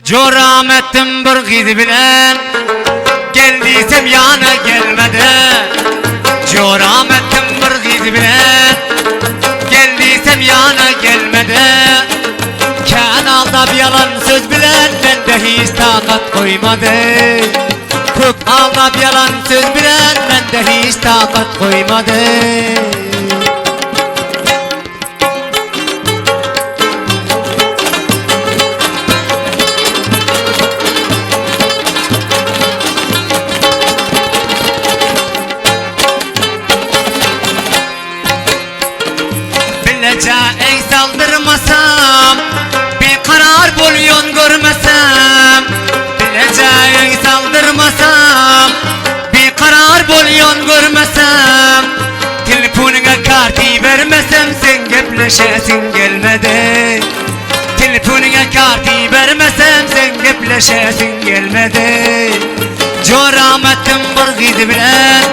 Corametim bir gidi bilen geldiysem yana gelmedi. Corametim bir gidi bilen geldiysem yana gelmedi. Kanalda bir yalan söz bilen bende hiç takat koymadı. Köp alda bir yalan söz bilen bende hiç takat koymadı. Bileceğin saldırmasam bir karar bulyon görmesem. Bileceğin saldırmasam bir karar bulyon görmesem. Telefonuna kartı vermesem sen gepleşesin gelmedi. Telefonuna kartı vermesem sen gepleşesin gelmedi. Corametim bir gidi bilen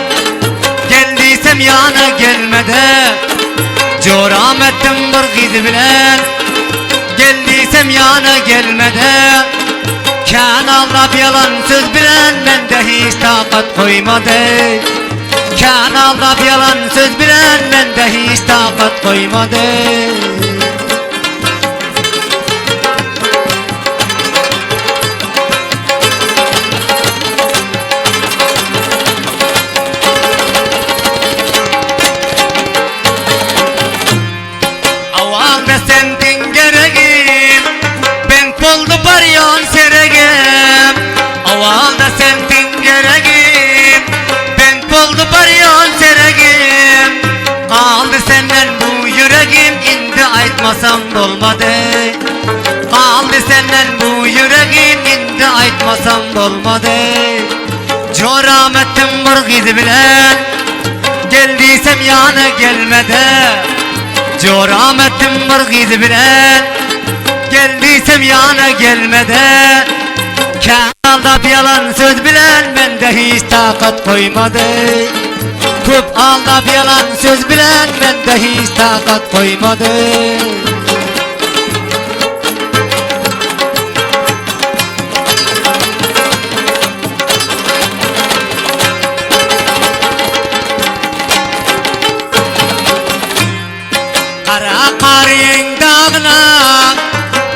geldiysem yana gelmedi. Corametim bir gidi bilen geldiysem yana gelmedi. Kanalda bir yalan söz bilen bende hiç takat koymadı. Kanalda bir yalan söz bilen bende hiç takat koymadı. Avalda sendin gereğim ben koldu baryon seregim. Avalda sendin gereğim ben koldu baryon seregim. Aldı senden bu yüreğim indi aytmasam olmadı. Aldı senden bu yüreğim indi aytmasam olmadı. Corametim bir gidi bilen geldiysem yana gelmedi. Corametim bir gidi bilen geldiysem yana gelmedi. Kanalda bir yalan söz bilen bende hiç takat koymadı. Köp alda bir yalan söz bilen bende hiç takat koymadı. Kara karın dağına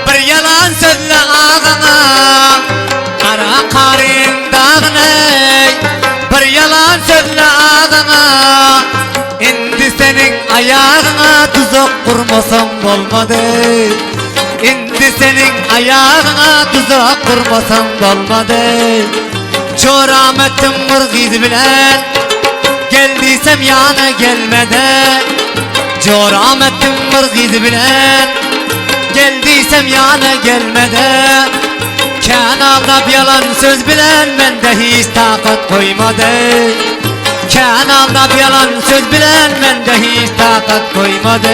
bir yalan sözle ağına. Kara karın dağına bir yalan sözle ağına. İndi senin ayağına tuzak kurmasam olmadı. İndi senin ayağına tuzak kurmasam olmadı. Corametim bir gidi bilen geldiysem yana gelmedi. Corametim bir gidi bilen geldiysem yana gelmedi. Kanalda bir yalan söz bilen bende hiç takat koymadı. Kanalda bir yalan söz bilen bende hiç takat koymadı.